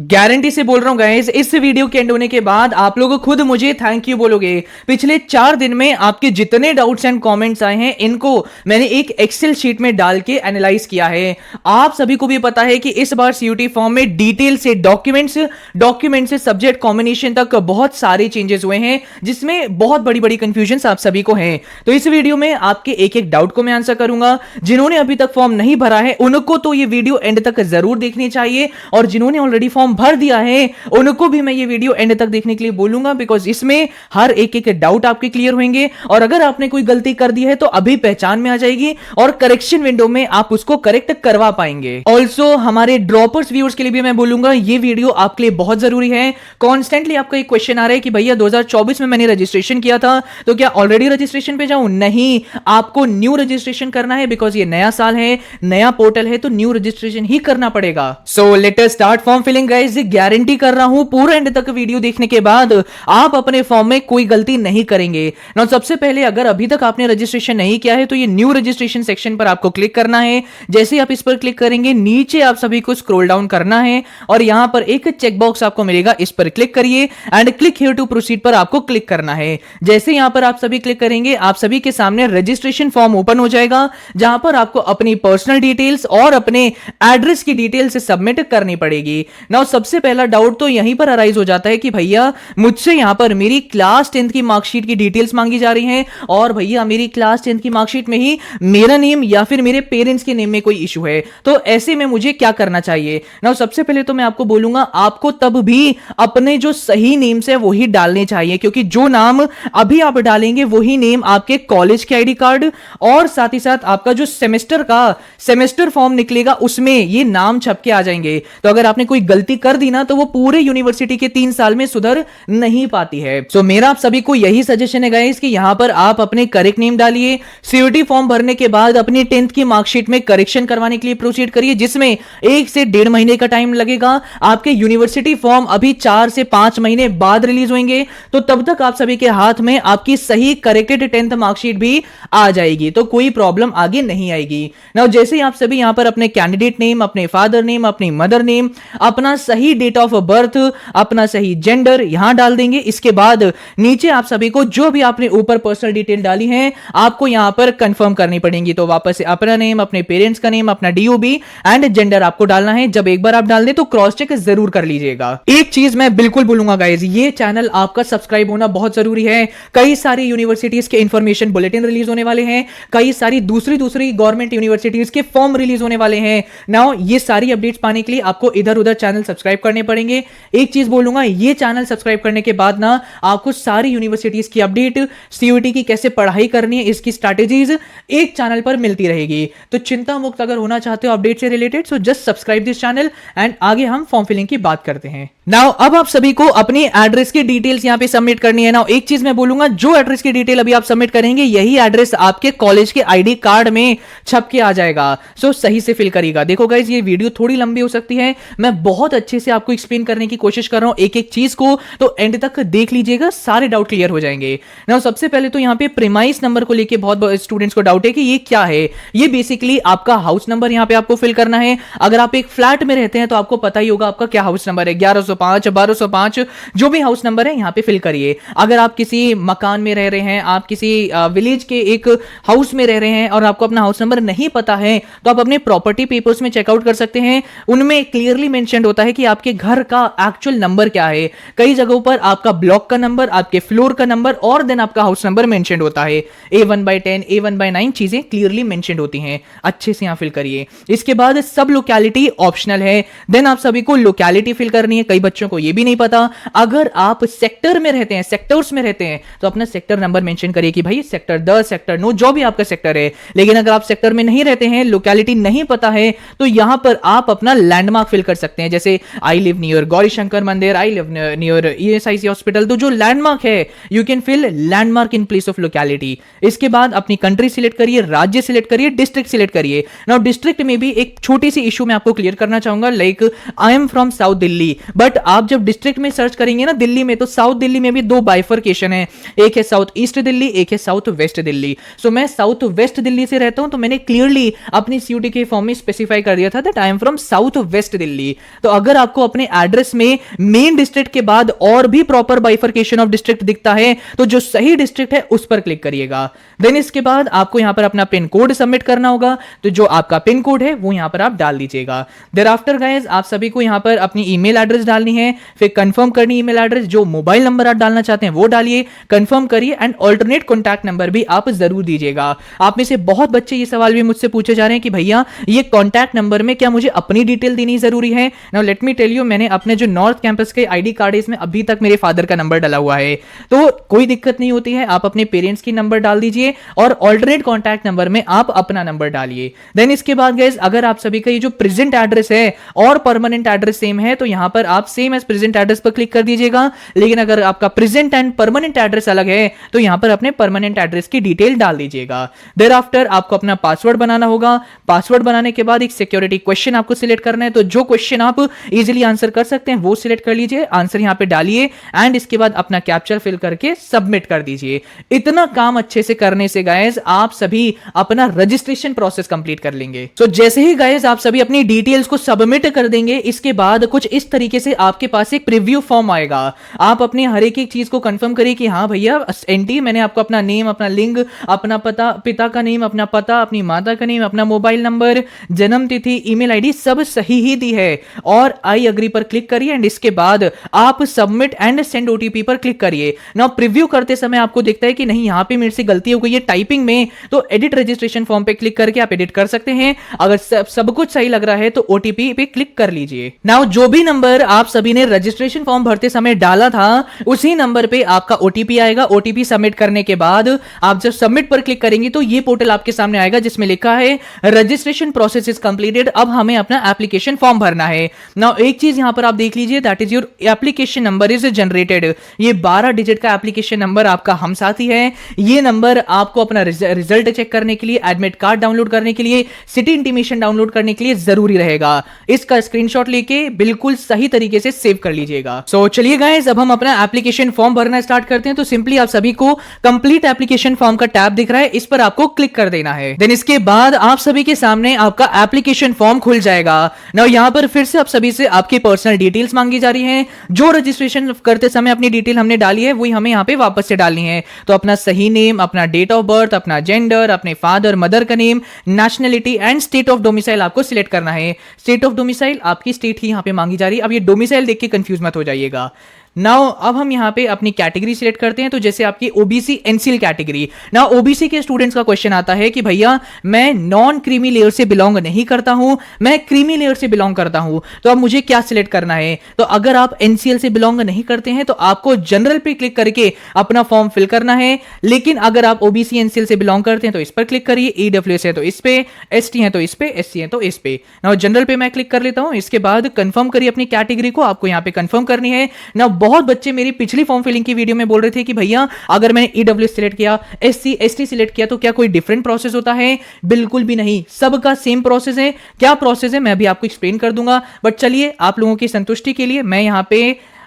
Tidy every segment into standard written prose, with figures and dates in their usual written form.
Guarantee से बोल रहा हूं गाइस, इस वीडियो के एंड होने के बाद आप लोग खुद मुझे थैंक यू बोलोगे। पिछले 4 दिन में आपके जितने डाउट्स एंड कमेंट्स आए हैं, इनको मैंने एक एक्सेल शीट में डाल के एनालाइज किया है। आप सभी को भी पता है कि इस बार सीयूटी फॉर्म में डिटेल से डॉक्यूमेंट से सब्जेक्ट कॉम्बिनेशन तक बहुत सारे चेंजेस हुए हैं, जिसमें बहुत बड़ी बड़ी कंफ्यूजन आप सभी को हैं। तो इस वीडियो में आपके एक एक डाउट को मैं आंसर करूंगा। जिन्होंने अभी तक फॉर्म नहीं भरा है उनको तो ये वीडियो एंड तक जरूर देखनी चाहिए, और जिन्होंने ऑलरेडी फॉर्म भर दिया है उनको भी मैं ये वीडियो एंड तक देखने के लिए बोलूंगा, बिकॉज इसमें हर एक एक डाउट आपके क्लियर होंगे। और अगर आपने कोई गलती कर दी है तो अभी पहचान में आ जाएगी और करेक्शन विंडो में आप उसको करेक्ट करवा पाएंगे। ऑल्सो हमारे ड्रॉपर्स व्यूअर्स के लिए भी मैं बोलूंगा ये वीडियो आपके लिए बहुत जरूरी है। कॉन्स्टेंटली आपका एक क्वेश्चन आ रहा है कि भैया 2024 में मैंने रजिस्ट्रेशन किया था तो क्या ऑलरेडी रजिस्ट्रेशन पे जाऊं? नहीं, आपको न्यू रजिस्ट्रेशन करना है, बिकॉज ये नया साल है, नया पोर्टल है, तो न्यू रजिस्ट्रेशन ही करना पड़ेगा। So let us start form filling guys. Guarantee कर रहा हूं पूरा एंड तक वीडियो देखने के बाद आप अपने फॉर्म में कोई गलती नहीं करेंगे। नाउ सबसे पहले अगर अभी तक आपने रजिस्ट्रेशन नहीं किया है तो ये न्यू रजिस्ट्रेशन सेक्शन पर आपको क्लिक करना है। जैसे आप इस पर क्लिक करेंगे नीचे आप सभी को स्क्रॉल डाउन करना है और यहां पर एक चेकबॉक्स आपको मिलेगा, इस पर क्लिक करिए and click here to proceed पर आपको क्लिक करना है। जैसे यहां पर आप सभी क्लिक करेंगे आप सभी के सामने रजिस्ट्रेशन फॉर्म ओपन हो जाएगा, जहां पर आपको अपनी पर्सनल डिटेल्स और अपने एड्रेस की डिटेल्स सबमिट करनी पड़ेगी। नाउ सबसे पहला डाउट तो यहीं पर अराइज हो जाता है कि भैया मुझसे यहां पर मेरी क्लास 10th की मार्कशीट की डिटेल्स मांगी जा रही हैं, और भैया मेरी क्लास 10th की मार्कशीट में ही मेरा नेम या फिर मेरे पेरेंट्स के नेम में कोई इशू है, तो ऐसे में मुझे क्या करना चाहिए? नाउ सबसे पहले तो मैं आपको बोलूंगा आपको तब भी अपने जो सही नेम्स है वही डालने चाहिए, क्योंकि जो नाम अभी आप डालेंगे वही नेम आपके कॉलेज के आईडी कार्ड और साथ ही साथ आपका जो सेमेस्टर फॉर्म निकलेगा उसमें ये नाम छप के आ जाएंगे। तो अगर आपने कोई गलती कर दी ना तो वो पूरे यूनिवर्सिटी के 3 साल में सुधर नहीं पाती है। सो मेरा आप सभी को यही सजेशन है गाइस कि यहां पर आप अपने करेक्ट नेम डालिए। सीयूटी फॉर्म भरने के बाद अपनी 10th की मार्कशीट में करेक्शन करवाने के लिए प्रोसीड करिए, जिसमें 1 से 1.5 महीने का टाइम लगेगा। आपके यूनिवर्सिटी फॉर्म अभी 4 से 5 महीने बाद रिलीज होंगे, तो तब तक आप सभी के हाथ में आपकी सही करेक्टेड 10th मार्कशीट भी आ जाएगी, तो कोई प्रॉब्लम आगे नहीं आएगी। नाउ जैसे ही आप सभी यहां पर अपने कैंडिडेट नेम, अपने फादर नेम, अपनी मदर नेम, अपना सही डेट ऑफ बर्थ, अपना सही जेंडर यहां डाल देंगे। इसके बाद नीचे आप सभी को जो भी आपने ऊपर पर्सनल डिटेल डाली है आपको यहां पर कंफर्म करनी पड़ेगी। तो वापस से अपना नेम, अपने पेरेंट्स का नेम, अपना डीओबी एंड जेंडर आपको डालना है। जब एक बार आप डाल दें तो क्रॉस चेक जरूर कर लीजिएगा। एक चीज मैं बिल्कुल बोलूंगा गाइस, ये चैनल आपका सब्सक्राइब होना बहुत जरूरी है। कई सारी यूनिवर्सिटीज के इंफॉर्मेशन बुलेटिन रिलीज होने वाले हैं, कई सारी दूसरी गवर्नमेंट यूनिवर्सिटीज के फॉर्म रिलीज होने वाले हैं। नाउ ये सारी अपडेट्स पाने के लिए आपको इधर उधर चैनल सब्सक्राइब करने पड़ेंगे। एक चीज बोलूंगा, ये चैनल सब्सक्राइब करने के बाद ना आपको सारी यूनिवर्सिटीज की अपडेट, सीयूटी की कैसे पढ़ाई करनी है, इसकी स्ट्रैटेजीज एक चैनल पर मिलती रहेगी। तो चिंता मुक्त अगर होना चाहते हो अपडेट से related, so just subscribe this channel and आगे हम फॉर्म फिलिंग की बात करते हैं। नाउ अब आप सभी को अपनी एड्रेस की डिटेल्स यहां पे सबमिट करनी है। नाउ एक चीज मैं बोलूंगा, जो एड्रेस की डिटेल अभी आप सबमिट करेंगे यही एड्रेस आपके कॉलेज के आईडी कार्ड में छप के आ जाएगा। सो सही से फिल करिएगा। देखो गाइस, ये वीडियो थोड़ी लंबी हो सकती है, मैं बहुत अच्छे से आपको एक्सप्लेन करने की कोशिश कर रहा हूं एक एक चीज को, तो एंड तक देख लीजिएगा, सारे डाउट क्लियर हो जाएंगे। नाउ सबसे पहले तो यहां पे प्रीमाइस नंबर को लेके बहुत स्टूडेंट्स को डाउट है कि ये क्या है। ये बेसिकली आपका हाउस नंबर यहां पे आपको फिल करना है। अगर आप एक फ्लैट में रहते हैं तो आपको पता ही होगा आपका क्या हाउस नंबर है, 1105, 1205, जो भी हाउस नंबर है यहां पे फिल करिए। अगर आप किसी मकान में रह रहे हैं, आप किसी विलेज के एक हाउस में रह रहे हैं और आपको अपना हाउस नंबर नहीं पता है, तो आप अपने प्रॉपर्टी पेपर्स में चेकआउट कर सकते हैं। उनमें क्लियरली मेंशन होता है कि आपके घर का एक्चुअल नंबर क्या है। कई जगहों पर आपका ब्लॉक का नंबर, आपके फ्लोर का नंबर और देन आपका हाउस नंबर मेंशन होता है। A1/10, A1/9 चीजें क्लियरली मेंशन होती हैं। अच्छे से यहां फिल करिए। इसके बाद सब लोकेलिटी ऑप्शनल है, देन आप सभी को लोकेलिटी फिल करनी है। कई बच्चों को यह भी नहीं पता, अगर आप सेक्टर में रहते हैं, सेक्टर्स में रहते हैं, तो अपना सेक्टर नंबर मेंशन करिए कि भाई सेक्टर 10, सेक्टर 9, जो भी आपका सेक्टर है। लेकिन अगर आप सेक्टर में नहीं रहते हैं, लोकेलिटी नहीं पता है, तो यहां पर आप अपना लैंडमार्क फिल कर सकते हैं। जैसे I live near Gauri Shankar मंदिर, I live near ESIC hospital, तो जो लैंडमार्क है you can fill landmark in place of locality. इसके बाद अपनी कंट्री सिलेक्ट करिए, राज्य सिलेक्ट करिए, डिस्ट्रिक्ट सिलेक्ट करिए। नाउ डिस्ट्रिक्ट में भी एक छोटी सी इशू मैं आपको क्लियर करना चाहूंगा, like I am from south Delhi, but but आप जब डिस्ट्रिक्ट में सर्च करेंगे ना दिल्ली में, तो साउथ दिल्ली में भी 2 बाइफर्केशन है, एक है साउथ ईस्ट दिल्ली, एक है साउथ वेस्ट दिल्ली। सो मैं साउथ वेस्ट दिल्ली से रहता हूं, तो मैंने क्लियरली अपनी सीयूटी के फॉर्म में स्पेसिफाई कर दिया था that I am from south west Delhi. तो अगर आपको अपने एड्रेस में मेन डिस्ट्रिक्ट के बाद और भी प्रॉपर बाइफर्केशन ऑफ डिस्ट्रिक्ट दिखता है तो जो सही डिस्ट्रिक्ट है उस पर क्लिक करिएगा। देन इसके बाद आपको यहां पर अपना पिन कोड सबमिट करना होगा, तो जो आपका पिन कोड है वो यहां पर आप डाल दीजिएगा। देयर आफ्टर गाइस आप सभी को यहां पर अपनी ईमेल एड्रेस डालनी है, फिर कंफर्म करनी ईमेल एड्रेस, जो मोबाइल नंबर आप डालना चाहते हैं वो डालिए, कंफर्म करिए एंड ऑल्टरनेट कॉन्टैक्ट नंबर भी आप जरूर दीजिएगा। आप में से बहुत बच्चे ये सवाल भी मुझसे पूछे जा रहे हैं कि भैया ये कॉन्टैक्ट नंबर में क्या मुझे अपनी डिटेल देनी जरूरी है। Now let me tell you, मैंने अपने जो नॉर्थ कैंपस के आईडी कार्ड है इसमें अभी तक मेरे फादर का नंबर डाला हुआ है, तो कोई दिक्कत नहीं होती है। आप अपने पेरेंट्स की नंबर डाल दीजिए और ऑल्टरनेट कॉन्टैक्ट नंबर में आप अपना नंबर डालिए। देन इसके बाद गाइस अगर आप सभी का ये जो प्रेजेंट एड्रेस है और परमानेंट एड्रेस सेम है तो यहां पर आप सेम एज प्रेजेंट एड्रेस पर क्लिक कर दीजिएगा, लेकिन अगर आपका प्रेजेंट एंड परमानेंट एड्रेस अलग है तो यहां पर अपने परमानेंट एड्रेस की डिटेल डाल दीजिएगा। देयर आफ्टर आपको अपना पासवर्ड बनाना होगा। पासवर्ड बनाने के बाद एक सिक्योरिटी क्वेश्चन आपको सिलेक्ट करना है, तो जो क्वेश्चन आप इजीली आंसर कर सकते हैं वो सिलेक्ट कर लीजिए, आंसर यहां पे डालिए एंड इसके बाद अपना कैप्चर फिल करके सबमिट कर दीजिए। इतना काम अच्छे से करने से गाइस आप सभी अपना रजिस्ट्रेशन प्रोसेस कंप्लीट कर लेंगे। तो जैसे ही गाइस आप सभी अपनी डिटेल्स को सबमिट कर देंगे, इसके बाद कुछ इस तरीके से आपके पास एक प्रीव्यू फॉर्म आएगा। आप अपनी हर एक चीज को कंफर्म करिए कि हाँ भैया एनटी मैंने आपको अपना नेम, अपना लिंग, अपना पता, पिता का नेम, अपना पता, अपनी माता का नेम, अपना मोबाइल नंबर, जन्म तिथि, ईमेल आईडी सब सही ही दी है और आई अग्री पर क्लिक करिए एंड इसके बाद आप सबमिट एंड सेंड ओटीपी पर क्लिक करिए। नाउ प्रीव्यू करते समय आपको दिखता है कि नहीं यहां पे मेरे से गलती हो गई है टाइपिंग में, तो एडिट रजिस्ट्रेशन फॉर्म पे क्लिक करके आप एडिट कर सकते हैं। अगर सब कुछ सही लग रहा है तो ओटीपी पे क्लिक कर लीजिए। नाउ जो भी नंबर आप सभी ने रजिस्ट्रेशन फॉर्म भरते समय डाला था उसी नंबर पे आपका ओटीपी आएगा। ओटीपी सबमिट करने के बाद आप जब सबमिट पर क्लिक करेंगे तो ये पोर्टल आपके सामने आएगा जिसमें लिखा है रजिस्ट्रेशन प्रोसेस इज कंप्लीटेड। अब हमें अपना एप्लीकेशन फॉर्म भरना है। नाउ एक चीज यहां पर आप देख लीजिए, that is your application number is generated. ये 12 डिजिट का एप्लीकेशन नंबर आपका हम साथी है। ये नंबर आपको अपना रिजल्ट चेक करने के लिए, एडमिट कार्ड डाउनलोड करने के लिए, सिटी इंटीमेशन डाउनलोड करने के लिए जरूरी रहेगा। इसका स्क्रीनशॉट लेके बिल्कुल सही तरीके से सेव कर लीजिएगा। सो चलिए गाइस अब हम अपना एप्लीकेशन फॉर्म भरना स्टार्ट करते हैं। तो सिंपली आप सभी को कंप्लीट एप्लीकेशन फॉर्म का टैब दिख रहा है, इस पर आपको क्लिक कर देना है। देन इसके बाद आप सभी के सामने आपका एप्लीकेशन फॉर्म खुल जाएगा। नाउ यहां पर फिर से आप सभी से आपकी पर्सनल डिटेल्स मांगी जा रही हैं। जो रजिस्ट्रेशन करते समय अपनी डिटेल हमने डाली है वही हमें यहां पे वापस से डालनी है। तो अपना सही नेम, अपना डेट ऑफ बर्थ, अपना जेंडर, अपने फादर मदर का name, nationality and state of domicile आपको सिलेक्ट करना है। स्टेट ऑफ डोमिसाइल आपकी स्टेट ही यहां पे मांगी जा रही है। अब ये डोमिसाइल देख के कंफ्यूज मत हो जाइएगा। नाउ अब हम यहां पे अपनी कैटेगरी सिलेक्ट करते हैं। तो जैसे आपकी OBC NCL category. Now OBC के स्टूडेंट्स का क्वेश्चन आता है कि भैया मैं नॉन क्रीमी लेयर से बिलोंग नहीं करता हूं, मैं क्रीमी लेयर से बिलोंग करता हूं, तो अब मुझे क्या सिलेक्ट करना है। तो अगर आप एनसीएल से बिलोंग नहीं करते हैं तो आपको जनरल पे क्लिक करके अपना फॉर्म फिल करना है। लेकिन अगर आप ओबीसी एनसीएल से बिलोंग करते हैं तो इस पर क्लिक करिए, ईडब्ल्यूएस है तो इस पे, एसटी है तो इस पे, एससी है तो इस पे। नाउ जनरल पे मैं क्लिक कर लेता हूं। इसके बाद कंफर्म करिए अपनी कैटेगरी को, आपको यहां पे कंफर्म करनी है। नाउ बहुत बच्चे मेरी पिछली फॉर्म फिलिंग की वीडियो में बोल रहे थे कि भैया अगर मैंने ईडब्ल्यूएस सिलेक्ट किया, एससी एसटी सिलेक्ट किया तो क्या कोई डिफरेंट प्रोसेस होता है। बिल्कुल भी नहीं, सबका सेम प्रोसेस है। क्या प्रोसेस है मैं भी आपको एक्सप्लेन कर दूंगा, बट चलिए आप लोगों की संतुष्टि के लिए मैं यहां पे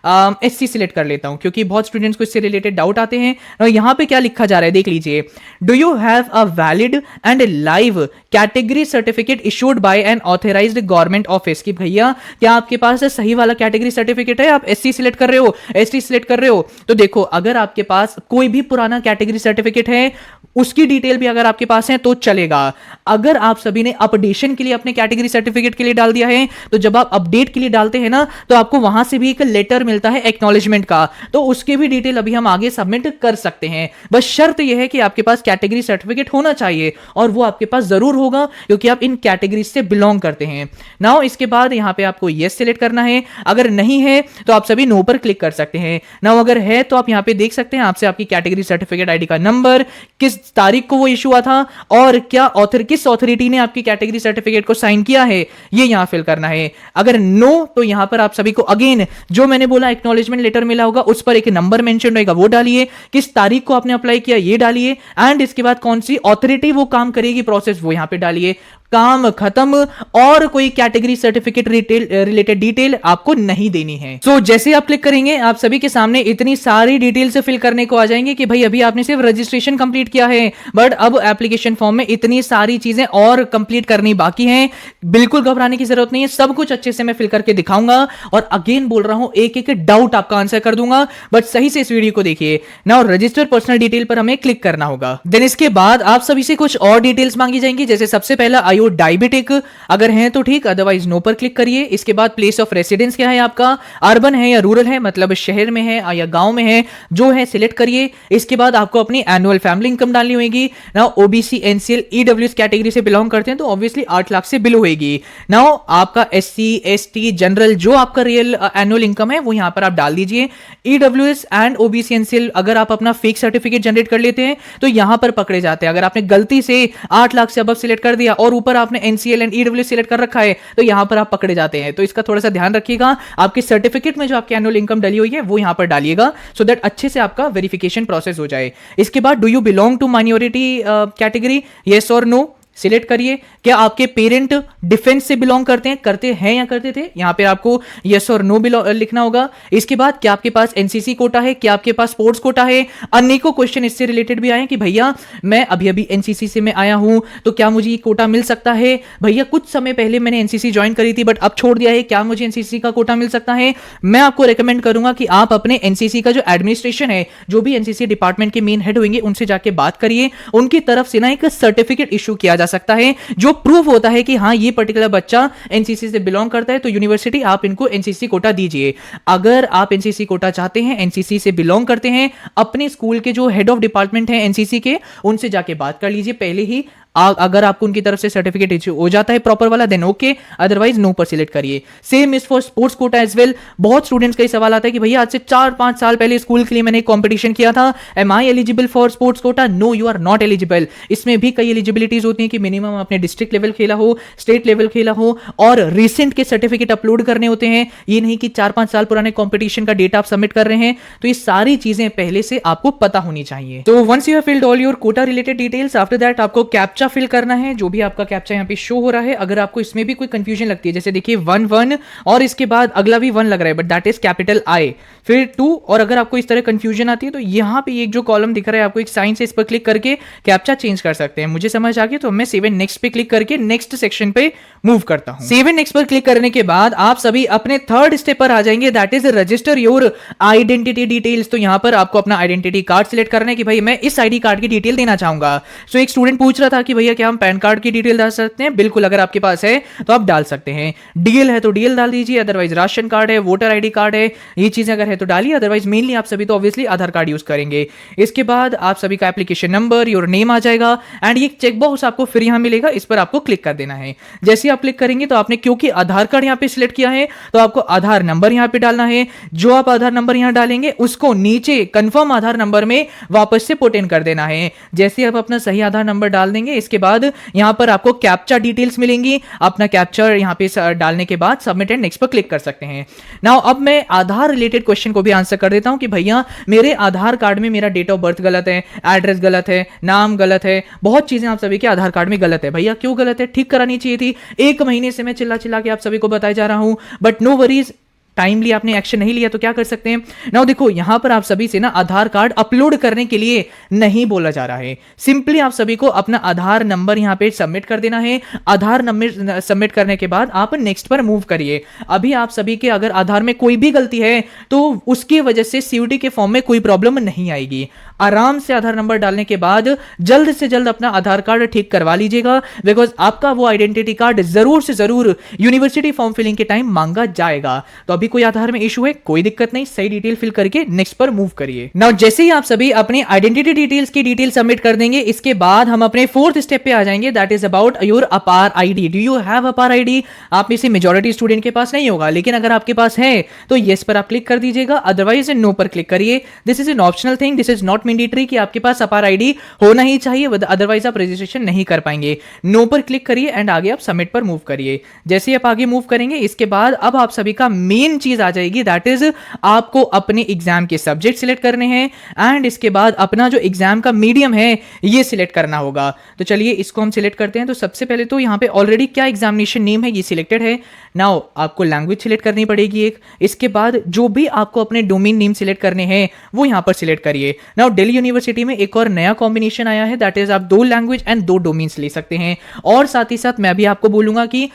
एससी सिलेक्ट कर लेता हूं क्योंकि बहुत स्टूडेंट्स को इससे रिलेटेड डाउट आते हैं। और यहां पे क्या लिखा जा रहा है देख लीजिए, do you have a valid and live category certificate issued by N authorised government office. कि भैया क्या आपके पास सही वाला कैटेगरी सर्टिफिकेट है। आप एससी सिलेक्ट कर रहे हो, एसटी सिलेक्ट कर रहे हो, तो देखो अगर आपके पास कोई भी पुराना कैटेगरी सर्टिफिकेट है उसकी डिटेल भी अगर आपके पास है तो चलेगा। अगर आप सभी ने अपडेशन के लिए अपने कैटेगरी सर्टिफिकेट के लिए डाल दिया है तो जब आप अपडेट के लिए डालते हैं ना तो आपको वहां से भी एक लेटर मिलता है एक्नॉलेजमेंट का, तो उसके भी डिटेल अभी हम आगे सबमिट कर सकते हैं। बस शर्त यह है कि आपके पास कैटेगरी सर्टिफिकेट होना चाहिए और वो आपके पास जरूर होगा क्योंकि आप इन कैटेगरी से बिलोंग करते हैं। नाउ इसके बाद यहां पे आपको यस सिलेक्ट करना है। अगर नहीं है तो आप सभी नो पर क्लिक कर सकते हैं। नाउ अगर है तो आप यहां पे देख सकते हैं आपसे आपकी कैटेगरी सर्टिफिकेट आईडी का नंबर, किस तारीख को वो इशू हुआ था और क्या किस ऑथोरिटी ने आपकी कैटेगरी सर्टिफिकेट को साइन किया है, ये यहां फिल करना है। अगर नो तो यहां पर आप सभी को अगेन जो मैंने बोला एक्नॉलेजमेंट लेटर मिला होगा उस पर एक नंबर मेंशन रहेगा वो डालिए, किस तारीख को आपने अप्लाई किया ये डालिए एंड इसके बाद कौन सी ऑथोरिटी वो काम करेगी प्रोसेस वो यहां पे डालिए। काम खत्म, और कोई कैटेगरी सर्टिफिकेट रिलेटेड डिटेल आपको नहीं देनी है। सो जैसे आप क्लिक करेंगे आप सभी के सामने इतनी सारी डिटेल्स फिल करने को आ जाएंगे कि भाई अभी आपने सिर्फ रजिस्ट्रेशन कंप्लीट किया है, बट अब एप्लीकेशन फॉर्म में इतनी सारी चीजें और कंप्लीट करनी बाकी हैं। बिल्कुल घबराने की जरूरत नहीं है, सब कुछ अच्छे से मैं फिल करके दिखाऊंगा, और अगेन बोल रहा हूं एक एक डाउट आपका आंसर कर दूंगा, बट सही से इस वीडियो को देखिए ना। रजिस्टर पर्सनल डिटेल पर हमें क्लिक करना होगा। देन इसके बाद आप सभी से कुछ और डिटेल्स मांगी जाएंगी, जैसे सबसे पहला आर यू डायबिटिक, अगर हैं तो ठीक, अदरवाइज नो पर क्लिक करिए। इसके बाद प्लेस ऑफ रेसिडेंस क्या है आपका, अर्बन है या रूरल है, मतलब शहर में है या गांव में है, जो है सिलेक्ट करिए। इसके बाद आपको अपनी एनुअल फैमिली इनकम डालनी होगी ना। ओबीसी एनसीएल ईडब्ल्यूएस कैटेगरी से बिलोंग करते हैं तो ऑब्वियसली 8 लाख से बिलो होगी ना। आपका एससी एसटी जनरल जो आपका रियल एनुअल इनकम है वो यहां पर आप डाल दीजिए। ईडब्ल्यूएस एंड ओबीसी एनसीएल अगर आप अपना फेक सर्टिफिकेट जनरेट कर लेते हैं तो यहां पर पकड़े जाते हैं। अगर आपने गलती से 8 लाख से अब सिलेक्ट कर दिया और ऊपर आपने एनसीएल एंड ईडब्ल्यूएस सिलेक्ट कर रखा है तो यहां पर आप पकड़े जाते हैं। तो इसका थोड़ा सा ध्यान रखिएगा, आपके सर्टिफिकेट में जो आपकी एनुअल इनकम डली हुई है वो यहां पर डालिएगा, सो दैट अच्छे से आपका वेरिफिकेशन प्रोसेस हो जाए। इसके बाद do you belong to minority category, yes और नो सिलेक्ट करिए। क्या आपके पेरेंट डिफेंस से बिलोंग करते हैं या करते थे, यहां पे आपको यस और नो लिखना होगा। इसके बाद क्या आपके पास एनसीसी कोटा है, क्या आपके पास स्पोर्ट्स कोटा है। अनेकों क्वेश्चन इससे रिलेटेड भी आए कि भैया मैं अभी अभी एनसीसी से मैं आया हूं तो क्या मुझे ये कोटा मिल सकता है, भैया कुछ समय पहले मैंने एनसीसी ज्वाइन करी थी बट अब छोड़ दिया है, क्या मुझे एनसीसी का कोटा मिल सकता है। मैं आपको रेकमेंड करूंगा कि आप अपने एनसीसी का जो एडमिनिस्ट्रेशन है, जो भी एनसीसी डिपार्टमेंट के मेन हेड होंगे उनसे जाके बात करिए, उनकी तरफ से ना एक सर्टिफिकेट इशू किया जा सकता है जो प्रूफ होता है कि हां ये पर्टिकुलर बच्चा एनसीसी से बिलोंग करता है, तो यूनिवर्सिटी आप इनको एनसीसी कोटा दीजिए। अगर आप एनसीसी कोटा चाहते हैं, एनसीसी से बिलोंग करते हैं, अपने स्कूल के जो हेड ऑफ डिपार्टमेंट हैं एनसीसी के उनसे जाके बात कर लीजिए पहले ही। अगर आपको उनकी तरफ से सर्टिफिकेट इशू हो जाता है प्रॉपर वाला देन ओके, अदरवाइज नो पर सिलेक्ट करिए। Same is for sports quota as well. बहुत स्टूडेंट्स का ही सवाल आता है कि भैया आज से 4-5 साल पहले स्कूल के लिए मैंने कंपटीशन किया था, am I eligible for sports quota, no you are not eligible. इसमें भी कई एलिजिबिलिटीज होती हैं कि मिनिमम आपने डिस्ट्रिक्ट लेवल खेला हो, स्टेट लेवल खेला हो, और रिसेंट के सर्टिफिकेट अपलोड करने होते हैं। ये नहीं कि 4-5 साल पुराने कंपटीशन का डेटा आप सबमिट कर रहे हैं, तो ये सारी चीजें पहले से आपको पता होनी चाहिए। तो once you have filled all your quota related details, after that आपको कैप्चा फिल करना है, जो भी आपका कैप्चा यहाँ पे शो हो रहा है। अगर आपको इसमें भी कोई कंफ्यूजन लगती है, जैसे देखिए 1-1 और इसके बाद अगला भी 1 लग रहा है but that is capital I, फिर 2, और अगर आपको इस तरह कंफ्यूजन आती है तो यहाँ पे एक जो कॉलम दिख रहा है आपको एक साइन से, इस पर क्लिक करके कैप्चा चेंज कर सकते हैं। मुझे समझ आ गया तो मैं सेव एंड नेक्स्ट पे क्लिक करके नेक्स्ट सेक्शन पे मूव करता हूं। सेव एंड नेक्स्ट पर क्लिक करने के बाद आप सभी अपने थर्ड स्टेप पर आ जाएंगे, that is register your identity details. तो यहां पर आपको अपना आइडेंटिटी कार्ड सिलेक्ट करना है कि भाई मैं इस आईडी कार्ड की डिटेल देना चाहूंगा। सो एक स्टूडेंट पूछ रहा था कि भैया क्या हम पैन कार्ड की डिटेल डाल सकते हैं, बिल्कुल अगर आपके पास है तो आप डाल सकते हैं। डीएल है तो डीएल डाल दीजिए, अदरवाइज राशन कार्ड है, वोटर आईडी कार्ड है, ये चीजें अगर है तो डालिए, अदरवाइज मेनली आप सभी तो ऑब्वियसली आधार कार्ड यूज करेंगे। इसके बाद आप सभी का एप्लीकेशन नंबर, योर नेम आ जाएगा, एंड ये चेक बॉक्स आपको फिर यहां मिलेगा, इस पर आपको क्लिक कर देना है। जैसे आप क्लिक करेंगे तो आपने क्योंकि आधार कार्ड यहां पे सिलेक्ट किया है तो आपको आधार नंबर यहां पे डालना है। जो आप आधार नंबर यहां डालेंगे उसको नीचे कंफर्म आधार नंबर में वापस से पुट इन कर देना है। जैसे आप अपना सही आधार नंबर डाल देंगे, इसके बाद यहां पर आपको कैप्चा डिटेल्स मिलेंगी। अपना कैप्चा यहां पे डालने के बाद सबमिट एंड नेक्स्ट पर क्लिक कर सकते हैं। नाउ अब मैं आधार रिलेटेड क्वेश्चन को भी आंसर कर देता हूं कि भैया मेरे आधार कार्ड में मेरा डेट ऑफ बर्थ गलत है, एड्रेस गलत है, नाम गलत है, बहुत चीजें आप सभी के आधार कार्ड में गलत है। भैया क्यों गलत है, ठीक करानी चाहिए थी। 1 महीने से मैं चिल्ला चिल्ला के आप सभी को बताया जा रहा हूं, बट नो वरीज, टाइमली आपने एक्शन नहीं लिया तो क्या कर सकते हैं। नाउ देखो यहां पर आप सभी से ना आधार कार्ड अपलोड करने के लिए नहीं बोला जा रहा है, सिंपली आप सभी को अपना आधार नंबर यहां पे सबमिट कर देना है। आधार नंबर सबमिट करने के बाद आप नेक्स्ट पर मूव करिए। अभी आप सभी के अगर आधार में कोई भी गलती है तो उसकी वजह से सीयूटी के फॉर्म में कोई प्रॉब्लम नहीं आएगी। आराम से आधार नंबर डालने के बाद जल्द से जल्द अपना आधार कार्ड ठीक करवा लीजिएगा, बिकॉज आपका वो आइडेंटिटी कार्ड जरूर से जरूर यूनिवर्सिटी फॉर्म फिलिंग के टाइम मांगा जाएगा। तो अभी कोई आधार में इशू है, कोई दिक्कत नहीं, सही डिटेल फिल करके नेक्स्ट पर मूव करिए। नाउ जैसे ही आप सभी अपने आइडेंटिटी डिटेल्स की डिटेल सबमिट कर देंगे, इसके बाद हम अपने 4th स्टेप पे आ जाएंगे, दैट इज अबाउट योर अपार आईडी। डू यू हैव अपार आईडी? आप में से मेजॉरिटी स्टूडेंट के पास नहीं होगा, लेकिन अगर आपके पास है तो यस पर आप क्लिक कर दीजिएगा, अदरवाइज नो पर क्लिक करिए। This is an optional thing, this is not not mandatory कि आपके पास अपार आईडी होना ही चाहिए, अदरवाइज आप रजिस्ट्रेशन नहीं कर पाएंगे। नो पर क्लिक करिए एंड आगे आप सबमिट पर मूव करिए। जैसे ही आप आगे मूव करेंगे इसके बाद अब आप सभी का मेन चीज आ जाएगी, दैट इज आपको अपने एग्जाम के सब्जेक्ट सिलेक्ट करने हैं एंड इसके बाद अपना जो एग्जाम का मीडियम है ये सिलेक्ट करना होगा। तो चलिए इसको हम सिलेक्ट करते हैं। तो सबसे पहले तो यहाँ पे ऑलरेडी क्या एग्जामिनेशन नेम है ये सिलेक्टेड है। नाउ आपको लैंग्वेज सिलेक्ट करनी पड़ेगी एक। इसके बाद जो भी आपको अपने डोमेन नेम सिलेक्ट करने हैं वो यहाँ पर सिलेक्ट करिए। नाउ दिल्ली यूनिवर्सिटी में एक और नया कॉम्बिनेशन आया है, दैट इज आप 2 लैंग्वेज एंड 2 डोमेन्स ले सकते हैं। और साथ ही साथ मैं भी आपको बोलूंगा कि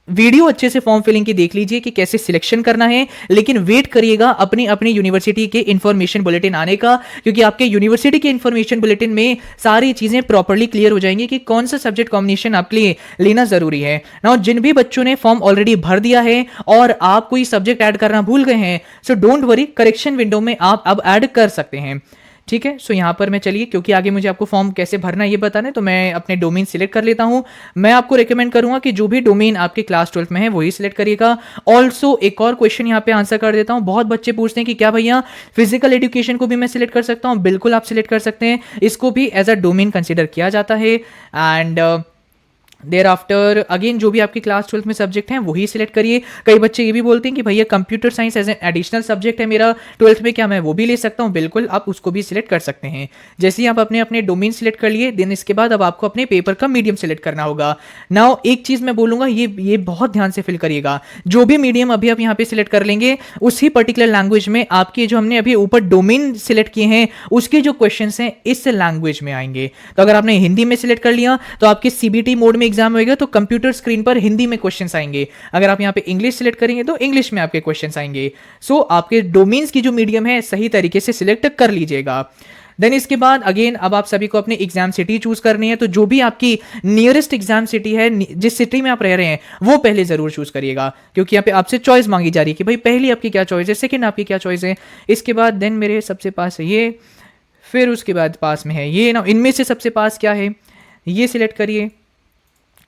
वीडियो अच्छे से फॉर्म फिलिंग की देख लीजिए कि कैसे सिलेक्शन करना है, लेकिन वेट करिएगा अपनी अपनी यूनिवर्सिटी के इंफॉर्मेशन बुलेटिन आने का, क्योंकि आपके यूनिवर्सिटी के इंफॉर्मेशन बुलेटिन में सारी चीजें प्रॉपर्ली क्लियर हो जाएंगी कि कौन सा सब्जेक्ट कॉम्बिनेशन आपके लिए लेना जरूरी है। नाउ जिन भी बच्चों ने फॉर्म ऑलरेडी भर दिया है और आप कोई सब्जेक्ट ऐड करना भूल गए हैं, so don't worry, correction window में आप अब ऐड कर सकते हैं। ठीक है, सो यहाँ पर मैं चलिए, क्योंकि आगे मुझे आपको फॉर्म कैसे भरना है ये बताना है, तो मैं अपने डोमेन सिलेक्ट कर लेता हूँ। मैं आपको रिकमेंड करूंगा कि जो भी डोमेन आपके क्लास 12 में है वही सिलेक्ट करिएगा। ऑल्सो एक और क्वेश्चन यहाँ पे आंसर कर देता हूँ। बहुत बच्चे पूछते हैं कि क्या भैया फिजिकल एजुकेशन को भी मैं सिलेक्ट कर सकता हूँ? बिल्कुल आप सिलेक्ट कर सकते हैं, इसको भी एज अ डोमेन कंसिडर किया जाता है। एंड देयर आफ्टर अगेन जो भी आपकी क्लास 12 में सब्जेक्ट हैं वही सिलेक्ट करिए। कई बच्चे ये भी बोलते हैं कि भैया computer science as an additional subject है मेरा 12th में, क्या मैं वो भी ले सकता हूँ? बिल्कुल आप उसको भी सिलेक्ट कर सकते हैं। जैसे ही आप अपने अपने डोमेन सिलेक्ट कर लिए, देन इसके बाद अब आपको अपने पेपर का मीडियम सिलेक्ट करना होगा। नाउ एक चीज मैं बोलूंगा, ये बहुत ध्यान से फिल करिएगा। जो भी मीडियम अभी आप यहाँ पे सिलेक्ट कर लेंगे उसी पर्टिकुलर लैंग्वेज में आपके जो हमने अभी ऊपर डोमेन सिलेक्ट किए हैं उसके जो क्वेश्चन हैं इस लैंग्वेज में आएंगे। तो अगर आपने हिंदी में सिलेक्ट कर लिया तो आपके सीबीटी मोड में एग्जाम होगा तो कंप्यूटर स्क्रीन पर हिंदी में क्वेश्चंस आएंगे। अगर आप यहां पे इंग्लिश सिलेक्ट करेंगे तो इंग्लिश में आपके क्वेश्चंस आएंगे। सो आपके डोमेन्स की जो मीडियम है सही तरीके से सिलेक्ट कर लीजिएगा। देन इसके बाद अगेन अब आप सभी को अपने एग्जाम सिटी चूज करनी है। तो जो भी आपकी नियरेस्ट एग्जाम सिटी है, जिस सिटी में आप रह रहे हैं, वो पहले जरूर चूज करिएगा, क्योंकि यहाँ पे आपसे चॉइस मांगी जा रही है कि भाई पहली आपकी क्या चॉइस है, सेकंड आपकी क्या चॉइस है। इसके बाद देन मेरे सबसे पास है ये, फिर उसके बाद पास में है ये। ना इनमें से सबसे पास क्या है ये सिलेक्ट करिए।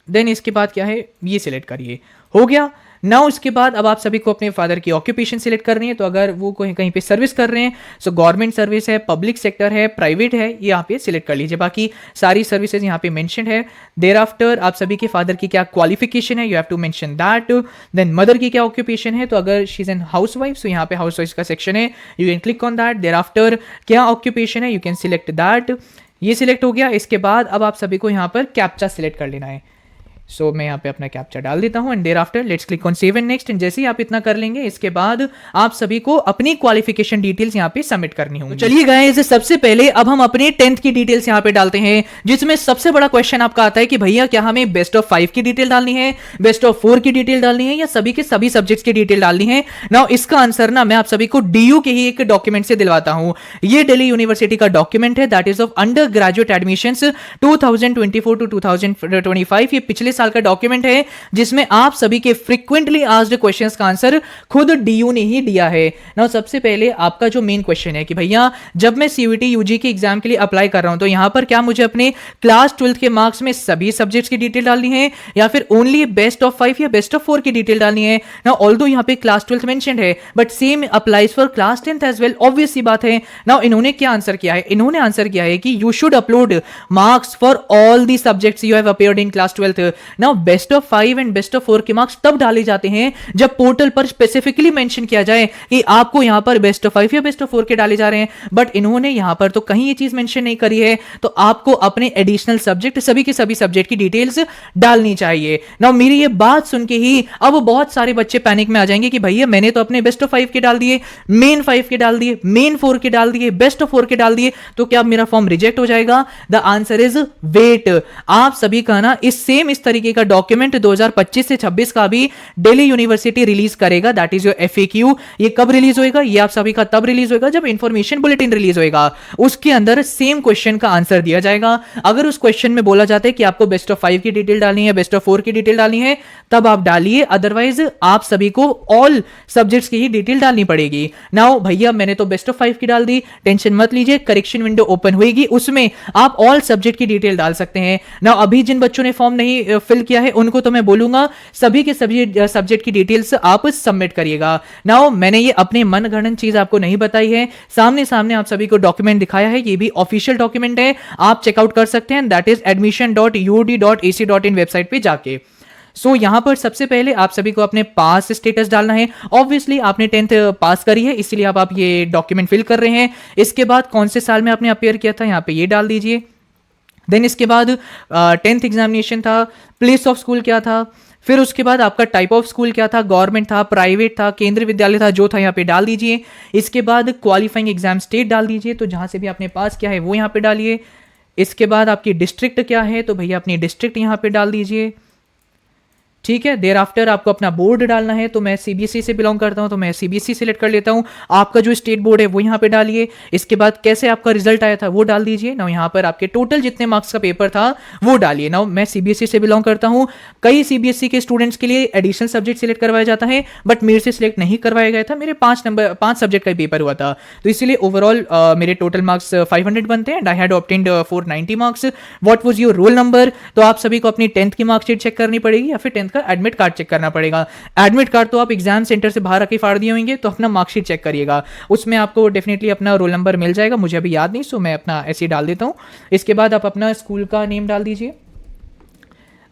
देन इसके बाद क्या है ये सिलेक्ट करिए। हो गया। नाउ उसके बाद अब आप सभी को अपने फादर की ऑक्यूपेशन सिलेक्ट करनी है। तो अगर वो कहीं पे सर्विस कर रहे हैं, सो गवर्नमेंट सर्विस है, पब्लिक सेक्टर है, प्राइवेट है, ये यहाँ पे सिलेक्ट कर लीजिए। बाकी सारी सर्विसेज यहाँ पे मेंशन है। देयर आफ्टर आप सभी के फादर की क्या क्वालिफिकेशन है, you have to mention that. Then mother की क्या ऑक्यूपेशन है, तो अगर she is an house wife, so यहाँ पे हाउस वाइफ का सेक्शन है, you can click on that. Thereafter क्या ऑक्यूपेशन है, यू कैन सिलेक्ट दैट। ये सिलेक्ट हो गया। इसके बाद अब आप सभी को यहाँ पर कैप्चा सिलेक्ट कर लेना है। सो मैं यहाँ पे अपना कैप्चा डाल देता हूँ and thereafter let's click on save and next. And जैसे ही आप इतना कर लेंगे इसके बाद आप सभी को अपनी क्वालिफिकेशन डिटेल्स यहाँ पे सबमिट करनी होगी। चलिए गाइस, सबसे पहले अब हम अपने 10th की डिटेल्स यहाँ पे डालते हैं, जिसमें सबसे बड़ा क्वेश्चन आपका आता है कि भैया क्या हमें बेस्ट ऑफ 5 की डिटेल डालनी है, बेस्ट ऑफ 4 की डिटेल डालनी है, या सभी के सभी सब्जेक्ट्स की डिटेल डालनी है। नाउ इसका आंसर ना मैं आप सभी को डीयू के ही एक डॉक्यूमेंट से दिलवाता हूँ। ये दिल्ली यूनिवर्सिटी का डॉक्यूमेंट है, that is of undergraduate admissions 2024 to 2025। ये पिछले साल का डॉक्यूमेंट है जिसमें आप सभी के फ्रीक्वेंटली आस्क्ड क्वेश्चंस का आंसर खुद डीयू ने ही दिया है। नाउ सबसे पहले आपका जो मेन क्वेश्चन है कि भैया जब मैं सीयूईटी यूजी के एग्जाम के लिए अप्लाई कर रहा हूं तो यहां पर क्या मुझे अपने क्लास 12 के मार्क्स में सभी सब्जेक्ट्स की डिटेल डालनी है या फिर ओनली बेस्ट ऑफ 5 या बेस्ट ऑफ 4 की डिटेल डालनी है। नाउ ऑल्दो यहां पे क्लास 12 मेंशन्ड है but same applies for class 10th as well, obvious सी बात है। नाउ इन्होंने क्या आंसर किया है, इन्होंने आंसर किया है कि you should upload marks for all the subjects you have appeared in class 12th। Now best of 5 and best of 4 के मार्क्स तब डाले जाते हैं जब पोर्टल पर स्पेसिफिकली मेंशन किया जाए कि आपको यहां पर बेस्ट ऑफ 5 या बेस्ट ऑफ 4 के डाले जा रहे हैं। बट इन्होंने यहां पर तो कहीं ये चीज मेंशन नहीं करी है, तो आपको अपने एडिशनल सब्जेक्ट सभी के सभी सब्जेक्ट की डिटेल्स डालनी चाहिए। नाउ मेरी ये बात सुन के ही अब बहुत सारे बच्चे पैनिक में आ जाएंगे कि भैया मैंने तो अपने बेस्ट ऑफ 5 के डाल दिए, मेन 5 के डाल दिए, मेन 4 के डाल दिए, बेस्ट ऑफ 4 के डाल दिए, तो क्या मेरा फॉर्म रिजेक्ट हो जाएगा? The answer is wait. आप सभी का ना इस तरीके का डॉक्यूमेंट 2025 से 26 का भी दिल्ली यूनिवर्सिटी रिलीज करेगा, दैट इज योर एफएक्यू। ये कब रिलीज होएगा? ये आप सभी का तब रिलीज होएगा जब इंफॉर्मेशन बुलेटिन रिलीज होएगा। उसके अंदर सेम क्वेश्चन का आंसर दिया जाएगा। अगर उस क्वेश्चन में बोला जाता है कि आपको बेस्ट ऑफ 5 की डिटेल डालनी है, बेस्ट ऑफ 4 की डिटेल डालनी है, तब आप डालिए, अदरवाइज आप सभी को ऑल सब्जेक्ट्स की ही डिटेल डालनी पड़ेगी। नाउ भैया मैंने तो बेस्ट ऑफ 5 की डाल दी, टेंशन मत लीजिए, करेक्शन विंडो ओपन होगी, उसमें आप ऑल सब्जेक्ट की डिटेल डाल सकते हैं। नाउ अभी जिन बच्चों ने फॉर्म नहीं फिल किया है उनको तो मैं बोलूंगा सभी के सभी सब्जेक्ट की डिटेल्स आप सबमिट करिएगा। नाउ मैंने ये अपने मनगढ़ंत चीज आपको नहीं बताई है, सामने सामने आप सभी को डॉक्यूमेंट दिखाया है, ये भी ऑफिशियल डॉक्यूमेंट है, आप चेकआउट कर सकते हैं, दैट इज admission.ud.ac.in वेबसाइट पे जाके। यहां पर सबसे पहले आप सभी को अपने पास स्टेटस डालना है। ऑब्वियसली आपने 10th पास करी है, इसीलिए अब आप ये डॉक्यूमेंट फिल कर रहे हैं। इसके बाद कौन से साल में आपने अपेयर किया था, यहां पे ये डाल दीजिए। देन इसके बाद 10th एग्जामिनेशन था, प्लेस ऑफ स्कूल क्या था, फिर उसके बाद आपका टाइप ऑफ स्कूल क्या था, गवर्नमेंट था, प्राइवेट था, केंद्रीय विद्यालय था, जो था यहाँ पे डाल दीजिए। इसके बाद क्वालिफाइंग एग्जाम स्टेट डाल दीजिए, तो जहां से भी आपने पास किया है वो यहाँ पे डालिए। इसके बाद आपकी डिस्ट्रिक्ट क्या है, तो भैया अपनी डिस्ट्रिक्ट यहाँ पे डाल दीजिए। ठीक है, देर आफ्टर आपको अपना बोर्ड डालना है, तो मैं सीबीएसई से बिलोंग करता हूं तो मैं सीबीएसई सिलेक्ट कर लेता हूं। आपका जो स्टेट बोर्ड है वो यहां पे डालिए। इसके बाद कैसे आपका रिजल्ट आया था वो डाल दीजिए ना। यहां पर आपके टोटल जितने मार्क्स का पेपर था वो डालिए ना। मैं सीबीएसई से बिलोंग करता हूं, कई सीबीएसई के स्टूडेंट्स के लिए एडिशनल सब्जेक्ट सिलेक्ट करवाया जाता है, बट मेरे से सिलेक्ट नहीं करवाया गया था, मेरे 5 सब्जेक्ट का पेपर हुआ था, तो इसलिए ओवरऑल मेरे टोटल मार्क्स 500 बनते हैं। I had obtained 490 marks. What was your roll number, तो आप सभी को अपनी 10th की मार्कशीट चेक करनी पड़ेगी या फिर 10th का एडमिट कार्ड चेक करना पड़ेगा। एडमिट कार्ड तो आप एग्जाम सेंटर से बाहर आके फाड़ दिए होंगे, तो अपना मार्कशीट चेक करिएगा, उसमें आपको डेफिनेटली अपना रोल नंबर मिल जाएगा। मुझे अभी याद नहीं, सो मैं अपना ऐसे ही डाल देता हूं। इसके बाद आप अपना स्कूल का नेम डाल दीजिए।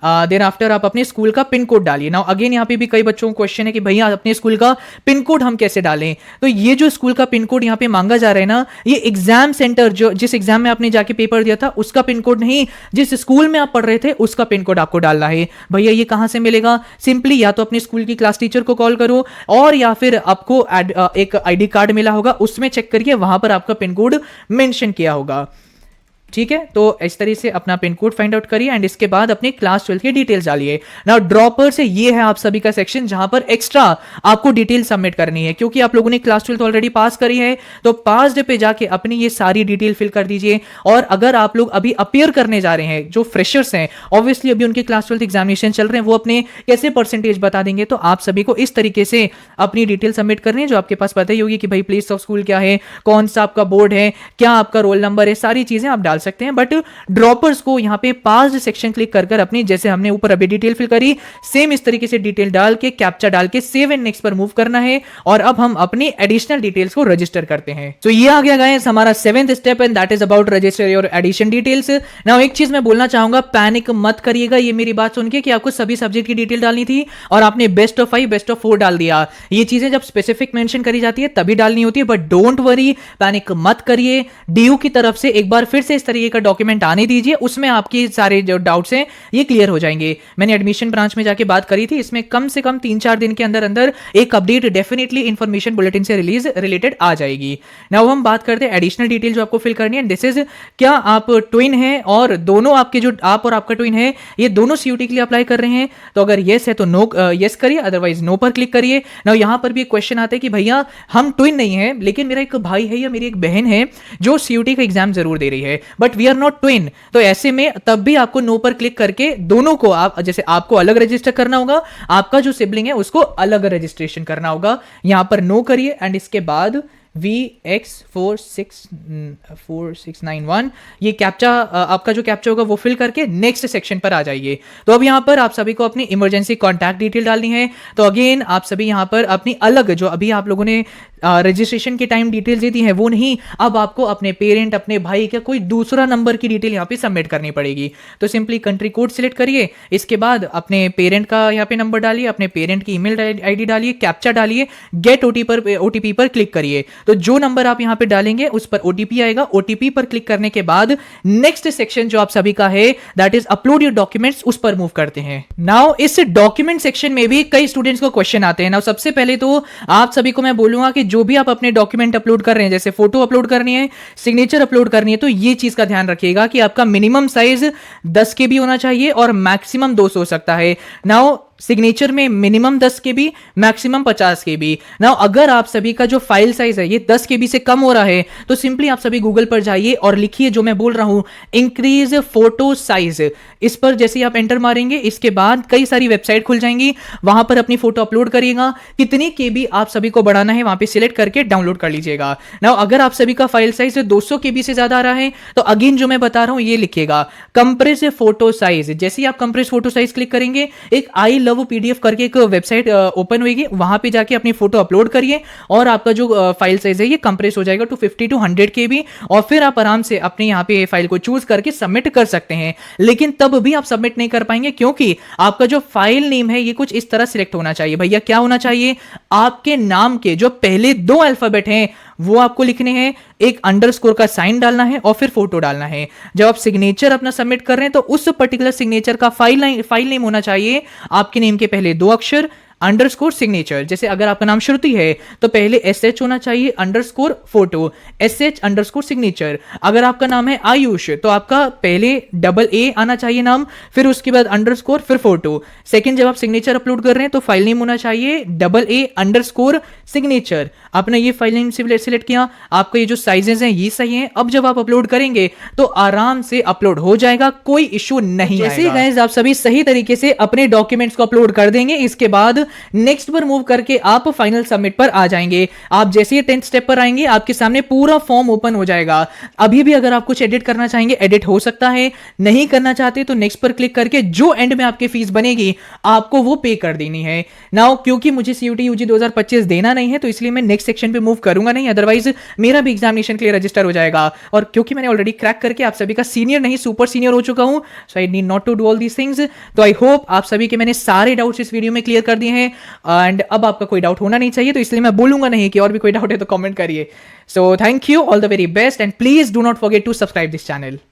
देन आफ्टर आप अपने स्कूल का पिन कोड डालिए। नाउ अगेन यहाँ पे भी कई बच्चों को क्वेश्चन है कि भैया अपने स्कूल का पिन कोड हम कैसे डालें, तो ये जो स्कूल का पिन कोड यहाँ पे मांगा जा रहा है ना, ये एग्जाम सेंटर जो जिस एग्जाम में आपने जाके पेपर दिया था उसका पिन कोड नहीं, जिस स्कूल में आप पढ़ रहे थे उसका पिन कोड आपको डालना है। भैया ये कहां से मिलेगा, सिंपली या तो अपने स्कूल की क्लास टीचर को कॉल करो, और या फिर आपको एक आईडी कार्ड मिला होगा उसमें चेक करिए, वहां पर आपका पिन कोड मेंशन किया होगा। ठीक है, तो इस तरह से अपना पिन कोड फाइंड आउट करिए एंड इसके बाद अपने क्लास 12 की डिटेल्स डालिए। नाउ ड्रॉपर से ये है आप सभी का सेक्शन जहां पर एक्स्ट्रा आपको डिटेल सबमिट करनी है, क्योंकि आप लोगों ने क्लास 12 ऑलरेडी पास करी है, तो पास पे जाके अपनी ये सारी डिटेल फिल कर दीजिए। और अगर आप लोग अभी अपियर करने जा रहे हैं, जो फ्रेशर्स हैं, ऑब्वियसली अभी उनके क्लास 12 एग्जामिनेशन चल रहे हैं, वो अपने कैसे परसेंटेज बता देंगे, तो आप सभी को इस तरीके से अपनी डिटेल सबमिट करनी है, जो आपके पास पता ही होगी कि भाई प्लेस ऑफ स्कूल क्या है, कौन सा आपका बोर्ड है, क्या आपका रोल नंबर है, सारी चीजें आप डाल सकते हैं। बट ड्रॉपर्स को यहां पे पास्ड सेक्शन क्लिक कर अपनी, जैसे हमने ऊपर अभी डिटेल फिल करी, सेम इस तरीके से डिटेल डाल के कैप्चा डाल के सेव एंड नेक्स्ट पर मूव करना है। और अब हम अपनी एडिशनल डिटेल्स को रजिस्टर करते हैं। तो ये आ गया गाइस हमारा 7th step and that is about register your addition details. Now एक चीज मैं बोलना चाहूंगा, पैनिक मत करिएगा ये मेरी बात सुन के कि आपको सभी सब्जेक्ट की डिटेल डालनी थी और आपने बेस्ट ऑफ 5 बेस्ट ऑफ 4 डाल दिया। ये चीजें जब स्पेसिफिक मेंशन करी जाती है तभी डालनी होती है, बट डोंट वरी, पैनिक मत करिए। डीयू की तरफ से एक बार फिर से इस तरीके का डॉक्यूमेंट आने दीजिए, उसमें आपके सारे जो डाउट्स हैं ये क्लियर हो जाएंगे। मैंने एडमिशन ब्रांच में जाके बात करी थी, इसमें कम से कम 3-4 दिन के अंदर अंदर एक अपडेट डेफिनेटली इंफॉर्मेशन बुलेटिन से रिलेटेड आ जाएगी। नाउ हम बात करते हैं एडिशनल डिटेल जो आपको फिल करनी है। दिस इज, क्या आप ट्विन हैं और दोनों आपके जो आप और आपका ट्विन है ये दोनों सीयूटी के लिए अप्लाई कर रहे हैं, तो अगर यस है तो नो यस करिए, अदरवाइज नो पर क्लिक करिए। नाउ यहां पर भी एक क्वेश्चन आता है कि भैया हम ट्विन नहीं है, लेकिन मेरा एक भाई है या मेरी एक बहन है जो सीयूटी का एग्जाम जरूर दे रही है, but we are not twin, तो ऐसे में तब भी आपको नो पर क्लिक करके दोनों को आप, जैसे आपको अलग रजिस्टर करना होगा, आपका जो सिबलिंग है उसको अलग रजिस्ट्रेशन करना होगा। यहां पर नो करिए एंड इसके बाद VX4691 ये कैप्चा, आपका जो कैप्चा होगा वो फिल करके नेक्स्ट सेक्शन पर आ जाइए। तो अब यहाँ पर आप सभी को अपनी इमरजेंसी कॉन्टैक्ट डिटेल डालनी है। तो अगेन आप सभी यहाँ पर अपनी अलग, जो अभी आप लोगों ने रजिस्ट्रेशन के टाइम डिटेल दी थी है वो नहीं, अब आपको अपने पेरेंट, अपने भाई का कोई दूसरा नंबर की डिटेल यहाँ पे सबमिट करनी पड़ेगी। तो सिंपली कंट्री कोड सिलेक्ट करिए, इसके बाद अपने पेरेंट का यहाँ पे नंबर डालिए, अपने पेरेंट की ईमेल आईडी डालिए, कैप्चा डालिए, गेट ओटीपी पर क्लिक करिए। तो जो नंबर आप यहां पे डालेंगे उस पर ओटीपी आएगा। ओटीपी पर क्लिक करने के बाद नेक्स्ट सेक्शन जो आप सभी का है that is upload your documents, उस पर मूव करते हैं। नाउ इस डॉक्यूमेंट सेक्शन में भी कई स्टूडेंट्स को क्वेश्चन आते हैं। नाउ सबसे पहले तो आप सभी को मैं बोलूंगा कि जो भी आप अपने डॉक्यूमेंट अपलोड कर रहे हैं, जैसे फोटो अपलोड करनी है, सिग्नेचर अपलोड करनी है, तो ये चीज का ध्यान रखिएगा कि आपका मिनिमम साइज 10 KB होना चाहिए और मैक्सिमम 200 हो सकता है। नाउ सिग्नेचर में minimum 10 KB, maximum 50 KB। Now अगर आप सभी का जो फाइल साइज है ये 10 KB से कम हो रहा है तो सिंपली आप सभी गूगल पर जाइए और लिखिए जो मैं बोल रहा हूं, इंक्रीज फोटो साइज। इस पर जैसे ही आप एंटर मारेंगे इसके बाद कई सारी वेबसाइट खुल जाएंगी, वहां पर अपनी फोटो अपलोड करिएगा, कितनी KB आप सभी को बढ़ाना है वहां पे सिलेक्ट करके डाउनलोड कर लीजिएगा। नाउ अगर आप सभी का फाइल साइज 200 KB से ज्यादा आ रहा है तो अगेन जो मैं बता रहा हूं ये लिखिएगा, कंप्रेस फोटो साइज। जैसे ही आप कंप्रेस फोटो साइज क्लिक करेंगे एक आई लव PDF करके एक वेबसाइट ओपन होगी, वहां पे जाके अपनी फोटो अपलोड करिए और आपका जो फाइल साइज है ये कंप्रेस हो जाएगा टू 50 to 100 KB, और फिर आप आराम से अपने यहाँ पे फाइल को चूज करके सबमिट कर सकते हैं। लेकिन तब भी आप सबमिट नहीं कर पाएंगे क्योंकि आपका जो फाइल नेम है ये कुछ इस तरह सिलेक्ट होना चाहिए। भैया क्या होना चाहिए, आपके नाम के जो पहले 2 अल्फाबेट हैं वो आपको लिखने हैं, एक अंडरस्कोर का साइन डालना है और फिर फोटो डालना है। जब आप सिग्नेचर अपना सबमिट कर रहे हैं तो उस पर्टिकुलर सिग्नेचर का फाइल नेम होना चाहिए आपके नेम के पहले 2 अक्षर अंडरस्कोर सिग्नेचर। जैसे अगर आपका नाम श्रुति है तो पहले SH होना चाहिए underscore photo, SH underscore signature. अगर आपका नाम है आयुष तो आपका पहले AA आना चाहिए नाम, फिर उसके बाद अंडरस्कोर फिर फोटो। सेकंड जब आप सिग्नेचर अपलोड कर रहे हैं तो फाइल नेम होना चाहिए AA अंडरस्कोर सिग्नेचर। आपने ये फाइल नेम सिलेक्ट किया, आपका ये जो साइजेस हैं ये सही है। अब जब आप अपलोड करेंगे तो आराम से अपलोड हो जाएगा, कोई इश्यू नहीं आएगा। जैसे गाइस आप सभी सही तरीके से अपने डॉक्यूमेंट्स को अपलोड कर देंगे, इसके बाद नेक्स्ट पर मूव करके आप फाइनल सबमिट पर आ जाएंगे। आप जैसे ही 10th स्टेप पर आएंगे आपके सामने पूरा फॉर्म ओपन हो जाएगा। अभी भी अगर आप कुछ एडिट करना चाहेंगे एडिट हो सकता है, नहीं करना चाहते तो नेक्स्ट पर क्लिक करके जो एंड में आपकी फीस बनेगी आपको वो पे कर देनी है। नाउ क्योंकि मुझे CUET UG 2025 देना नहीं है तो इसलिए मैं नेक्स्ट सेक्शन पे मूव करूंगा नहीं, अदरवाइज मेरा भी एग्जामिनेशन के लिए रजिस्टर हो जाएगा। और क्योंकि मैंने ऑलरेडी क्रैक करके आप सभी का सीनियर नहीं सुपर सीनियर हो चुका हूं, so I need not to do all these things. तो आई होप आप सभी के मैंने सारे डाउट्स इस वीडियो में क्लियर कर दिए हैं एंड अब आपका कोई डाउट होना नहीं चाहिए, तो इसलिए मैं बोलूंगा नहीं कि और भी कोई डाउट है तो कमेंट करिए। So thank you, all the very best and please do not forget to subscribe this channel.